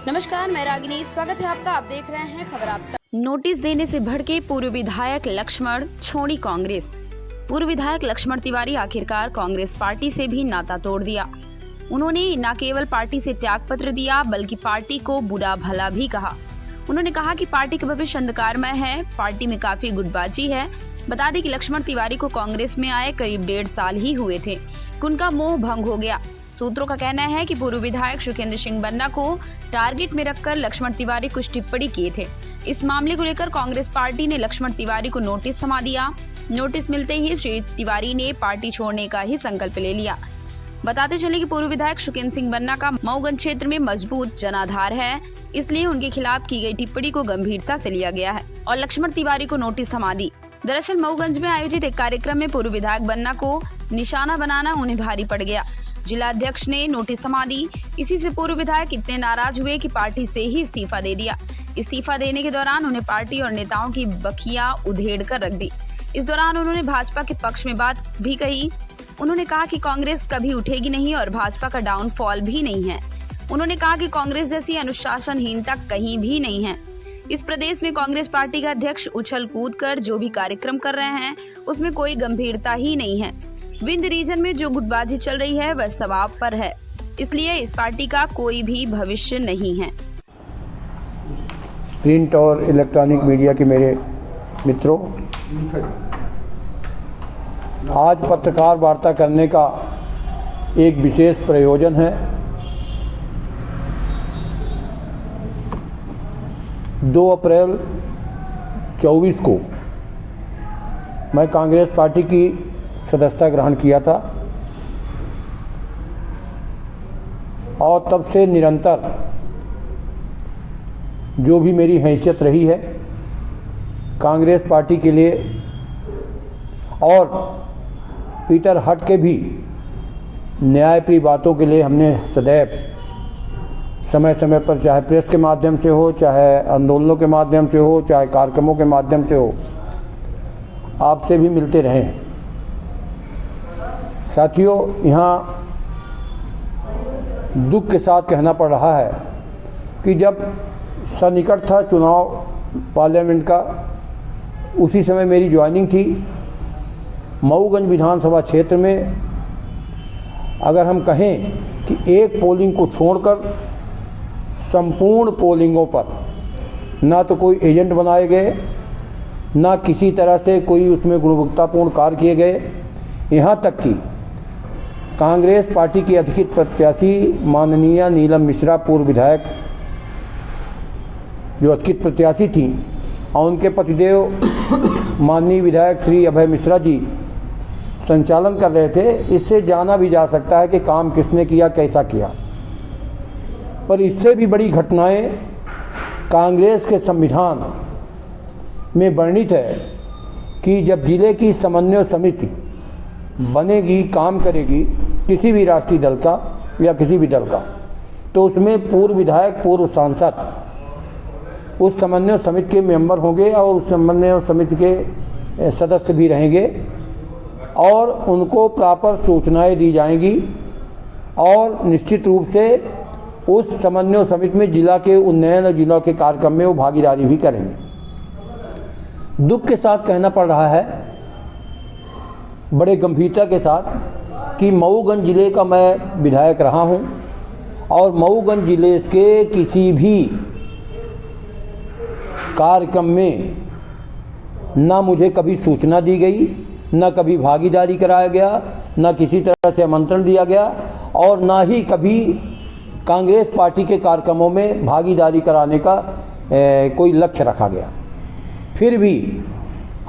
नमस्कार, मैं रागिनी। स्वागत है आपका। आप देख रहे हैं खबर आप तक। नोटिस देने से भड़के पूर्व विधायक लक्ष्मण छोड़ी कांग्रेस। पूर्व विधायक लक्ष्मण तिवारी आखिरकार कांग्रेस पार्टी से भी नाता तोड़ दिया। उन्होंने न केवल पार्टी से त्याग पत्र दिया बल्कि पार्टी को बुरा भला भी कहा। उन्होंने कहा कि पार्टी का भविष्य अंधकारमय है, पार्टी में काफी गुटबाजी है। बता दें कि लक्ष्मण तिवारी को कांग्रेस में आए करीब 1.5 साल ही हुए थे कि उनका मोह भंग हो गया। सूत्रों का कहना है कि पूर्व विधायक सुखेंद्र सिंह बन्ना को टारगेट में रखकर लक्ष्मण तिवारी कुछ टिप्पणी किए थे। इस मामले को लेकर कांग्रेस पार्टी ने लक्ष्मण तिवारी को नोटिस थमा दिया। नोटिस मिलते ही श्री तिवारी ने पार्टी छोड़ने का ही संकल्प ले लिया। बताते चले कि पूर्व विधायक सुखेंद्र सिंह बन्ना का मऊगंज क्षेत्र में मजबूत जनाधार है, इसलिए उनके खिलाफ की गई टिप्पणी को गंभीरता से लिया गया है और लक्ष्मण तिवारी को नोटिस थमा दी। दरअसल मऊगंज में आयोजित एक कार्यक्रम में पूर्व विधायक बन्ना को निशाना बनाना उन्हें भारी पड़ गया। जिला अध्यक्ष ने नोटिस थमा दी। इसी से पूर्व विधायक इतने नाराज हुए कि पार्टी से ही इस्तीफा दे दिया। इस्तीफा देने के दौरान उन्हें पार्टी और नेताओं की बखियां उधेड़ कर रख दी। इस दौरान उन्होंने भाजपा के पक्ष में बात भी कही। उन्होंने कहा कि कांग्रेस कभी उठेगी नहीं और भाजपा का डाउनफॉल भी नहीं है। उन्होंने कहा कि कांग्रेस जैसी अनुशासनहीनता कहीं भी नहीं है। इस प्रदेश में कांग्रेस पार्टी का अध्यक्ष उछल कूद कर जो भी कार्यक्रम कर रहे हैं उसमें कोई गंभीरता ही नहीं है। विंध्य रीजन में जो गुटबाजी चल रही है वह स्वभाव पर है, इसलिए इस पार्टी का कोई भी भविष्य नहीं है। प्रिंट और इलेक्ट्रॉनिक मीडिया के मेरे मित्रों, आज पत्रकार वार्ता करने का एक विशेष प्रयोजन है। 2 अप्रैल 24 को मैं कांग्रेस पार्टी की सदस्यता ग्रहण किया था और तब से निरंतर जो भी मेरी हैसियत रही है कांग्रेस पार्टी के लिए और पीटर हट के भी न्यायप्रिय बातों के लिए हमने सदैव समय समय पर, चाहे प्रेस के माध्यम से हो, चाहे आंदोलनों के माध्यम से हो, चाहे कार्यक्रमों के माध्यम से हो, आपसे भी मिलते रहे हैं। साथियों, यहाँ दुख के साथ कहना पड़ रहा है कि जब सन्निकट था चुनाव पार्लियामेंट का, उसी समय मेरी ज्वाइनिंग थी। मऊगंज विधानसभा क्षेत्र में अगर हम कहें कि एक पोलिंग को छोड़कर संपूर्ण पोलिंगों पर ना तो कोई एजेंट बनाए गए, ना किसी तरह से कोई उसमें गुणवत्तापूर्ण कार्य किए गए। यहाँ तक कि कांग्रेस पार्टी की अधिकृत प्रत्याशी माननीय नीलम मिश्रा, पूर्व विधायक जो अधिकृत प्रत्याशी थी, और उनके पतिदेव माननीय विधायक श्री अभय मिश्रा जी संचालन कर रहे थे। इससे जाना भी जा सकता है कि काम किसने किया, कैसा किया। पर इससे भी बड़ी घटनाएं कांग्रेस के संविधान में वर्णित है कि जब जिले की समन्वय समिति बनेगी, काम करेगी किसी भी राष्ट्रीय दल का या किसी भी दल का, तो उसमें पूर्व विधायक, पूर्व सांसद उस समन्वय समिति के मेंबर होंगे और उस समन्वय समिति के सदस्य भी रहेंगे और उनको प्रॉपर सूचनाएं दी जाएंगी और निश्चित रूप से उस समन्वय समिति में जिला के उन्नयन और जिला के कार्यक्रम में वो भागीदारी भी करेंगे। दुख के साथ कहना पड़ रहा है, बड़े गंभीरता के साथ, कि मऊगंज ज़िले का मैं विधायक रहा हूं और मऊगंज ज़िले के किसी भी कार्यक्रम में ना मुझे कभी सूचना दी गई, ना कभी भागीदारी कराया गया, ना किसी तरह से आमंत्रण दिया गया और ना ही कभी कांग्रेस पार्टी के कार्यक्रमों में भागीदारी कराने का कोई लक्ष्य रखा गया। फिर भी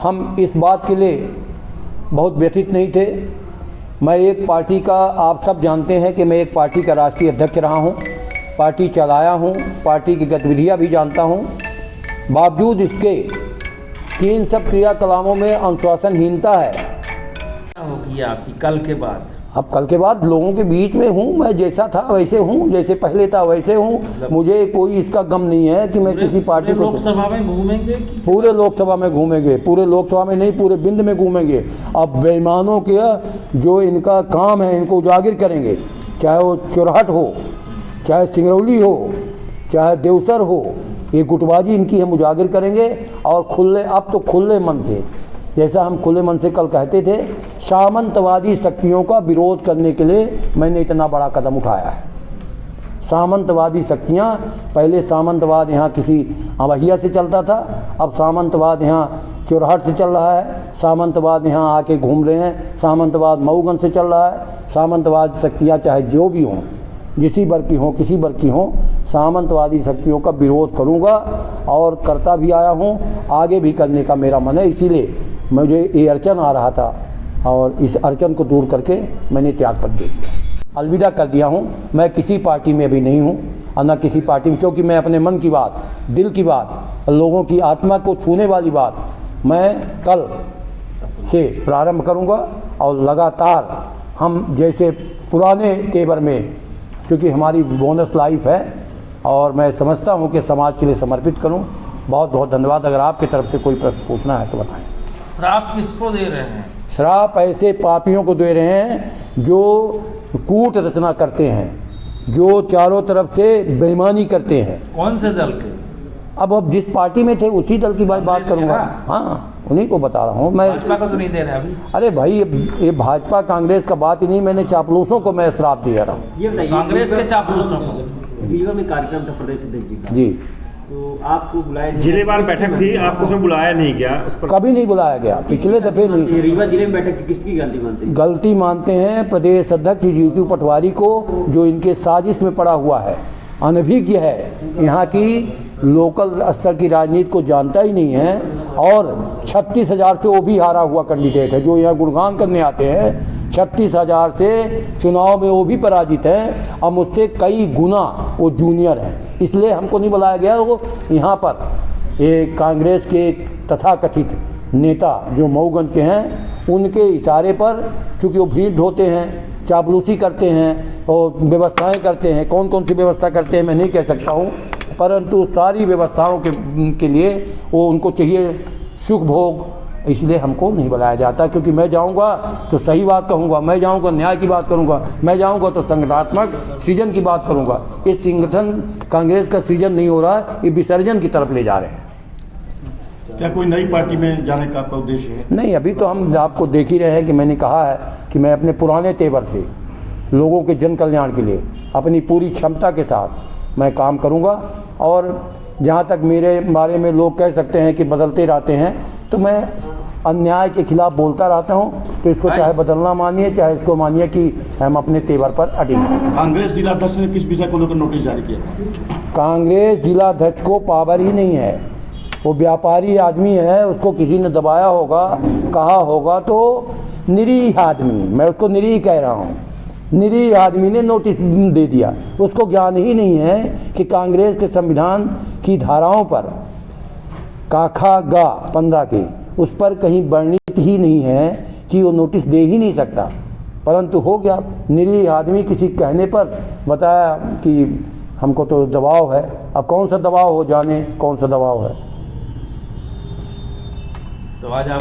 हम इस बात के लिए बहुत व्यथित नहीं थे। मैं एक पार्टी का, आप सब जानते हैं कि मैं एक पार्टी का राष्ट्रीय अध्यक्ष रहा हूं, पार्टी चलाया हूं, पार्टी की गतिविधियां भी जानता हूं। बावजूद इसके कि इन सब क्रियाकलापों में अनुशासनहीनता है। क्या होगी आपकी कल के बाद? अब कल के बाद लोगों के बीच में हूँ, मैं जैसा था वैसे हूँ, जैसे पहले था वैसे हूँ। मुझे कोई इसका गम नहीं है कि मैं किसी पार्टी को। लोकसभा में घूमेंगे? पूरे लोकसभा में घूमेंगे, पूरे लोकसभा में नहीं, पूरे बिंद में घूमेंगे। अब बेईमानों के जो इनका काम है इनको उजागर करेंगे, चाहे वो चुरहट हो, चाहे सिंगरौली हो, चाहे देवसर हो, ये गुटबाजी इनकी हम उजागर करेंगे। और अब तो खुले मन से, जैसा हम खुले मन से कल कहते थे, सामंतवादी शक्तियों का विरोध करने के लिए मैंने इतना बड़ा कदम उठाया है। सामंतवादी शक्तियाँ, पहले सामंतवाद यहाँ किसी अवहिया से चलता था, अब सामंतवाद यहाँ चोरहट से चल रहा है, सामंतवाद यहाँ आके घूम रहे हैं, सामंतवाद मऊगन से चल रहा है। सामंतवाद शक्तियाँ चाहे जो भी हों, जिसी वर्ग की हों, किसी वर्ग की हों, सामंतवादी शक्तियों का विरोध करूँगा और करता भी आया हूँ, आगे भी करने का मेरा मन है। इसीलिए मुझे ये अड़चन आ रहा था और इस अड़चन को दूर करके मैंने त्यागपत्र दे दिया, अलविदा कर दिया हूँ। मैं किसी पार्टी में भी नहीं हूँ और न किसी पार्टी में, क्योंकि मैं अपने मन की बात, दिल की बात, लोगों की आत्मा को छूने वाली बात मैं कल से प्रारंभ करूँगा। और लगातार हम जैसे पुराने तेवर में, क्योंकि हमारी बोनस लाइफ है और मैं समझता हूँ कि समाज के लिए समर्पित करूँ। बहुत बहुत धन्यवाद। अगर आपकी तरफ से कोई प्रश्न पूछना है तो बताएं। श्राप किसको दे रहे हैं? श्राप ऐसे पापियों को दे रहे हैं जो कूट रचना करते हैं, जो चारों तरफ से बेईमानी करते हैं। कौन से दल के? अब जिस पार्टी में थे उसी दल की बात करूँगा। हाँ, उन्हीं को बता रहा हूँ मैं। भाजपा को तो नहीं दे रहे अभी? अरे भाई, ये भाजपा कांग्रेस का बात ही नहीं, मैंने चापलूसों को मैं श्राप दे रहा हूँ। ये बताइए, कांग्रेस के चापलूसों को रीवा में कार्यक्रम था प्रदेश अध्यक्ष जी का, जी, तो आपको बुलाया नहीं? जिलेवार बैठक थी, आपको उसमें बुलाया नहीं गया? उस पर कभी नहीं बुलाया गया, पिछले दफे नहीं। ये रीवा जिले में बैठक थी, किसकी गलती मानते हैं? गलती मानते हैं प्रदेश अध्यक्ष जीतू पटवारी को, जो इनके साजिश में पड़ा हुआ है, अनभिज्ञ है, यहाँ की लोकल स्तर की राजनीति को जानता ही नहीं है। और 36,000 से वो भी हारा हुआ कैंडिडेट है, जो यहाँ गुणगान करने आते हैं। 36,000 से चुनाव में वो भी पराजित हैं और मुझसे कई गुना वो जूनियर हैं, इसलिए हमको नहीं बुलाया गया। वो यहाँ पर ये कांग्रेस के तथाकथित नेता जो मऊगंज के हैं, उनके इशारे पर, क्योंकि वो भीड़ ढोते हैं, चापलूसी करते हैं और व्यवस्थाएं करते हैं। कौन कौन सी व्यवस्था करते हैं मैं नहीं कह सकता हूँ, परंतु सारी व्यवस्थाओं के लिए वो उनको चाहिए सुख भोग, इसलिए हमको नहीं बुलाया जाता। क्योंकि मैं जाऊंगा तो सही बात कहूंगा, मैं जाऊंगा न्याय की बात करूंगा, मैं जाऊंगा तो संगठनात्मक सृजन की बात करूंगा। ये संगठन कांग्रेस का सृजन नहीं हो रहा है, ये विसर्जन की तरफ ले जा रहे हैं। क्या कोई नई पार्टी में जाने का आपका उद्देश्य है? नहीं, अभी तो हम आपको देख ही रहे हैं कि मैंने कहा है कि मैं अपने पुराने तेवर से लोगों के जन कल्याण के लिए अपनी पूरी क्षमता के साथ मैं काम करूंगा। और जहाँ तक मेरे बारे में लोग कह सकते हैं कि बदलते रहते हैं, तो मैं अन्याय के खिलाफ बोलता रहता हूँ। तो इसको चाहे बदलना मानिए, चाहे इसको मानिए कि हम अपने तेवर पर अड़े हैं। कांग्रेस जिलाध्यक्ष ने किस विषय को लेकर नोटिस जारी किया? कांग्रेस जिलाध्यक्ष को पावर ही नहीं है, वो व्यापारी आदमी है, उसको किसी ने दबाया होगा, कहा होगा, तो निरीह आदमी, मैं उसको निरीह कह रहा हूँ, निरीह आदमी ने नोटिस दे दिया। उसको ज्ञान ही नहीं है कि कांग्रेस के संविधान की धाराओं पर काखा गा 15 की, उस पर कहीं वर्णित ही नहीं है कि वो नोटिस दे ही नहीं सकता। परंतु हो गया, निरीह आदमी किसी कहने पर बताया कि हमको तो दबाव है। अब कौन सा दबाव हो, जाने कौन सा दबाव है। तो आज आप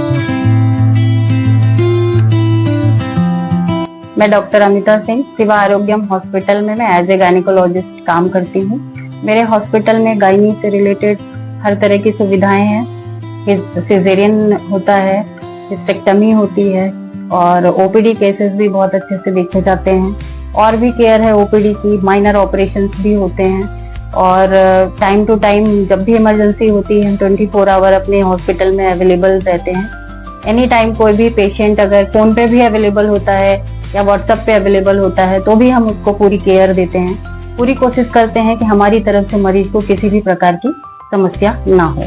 मैं डॉक्टर अमिता सिंह सिवा आरोग्यम हॉस्पिटल में मैं एज ए गायनिकोलॉजिस्ट काम करती हूँ। मेरे हॉस्पिटल में गायनी से रिलेटेड हर तरह की सुविधाएं हैं। सिजेरियन होता है, हिस्टेक्टमी होती है और ओपीडी केसेस भी बहुत अच्छे से देखे जाते हैं। और भी केयर है ओपीडी की, माइनर ऑपरेशंस भी होते हैं। और टाइम टू टाइम जब भी इमरजेंसी होती है, हम 24 आवर अपने हॉस्पिटल में अवेलेबल रहते हैं। एनी टाइम कोई भी पेशेंट अगर फोन पे भी अवेलेबल होता है या व्हाट्सएप पे अवेलेबल होता है तो भी हम उसको पूरी केयर देते हैं। पूरी कोशिश करते हैं कि हमारी तरफ से मरीज को किसी भी प्रकार की समस्या ना हो।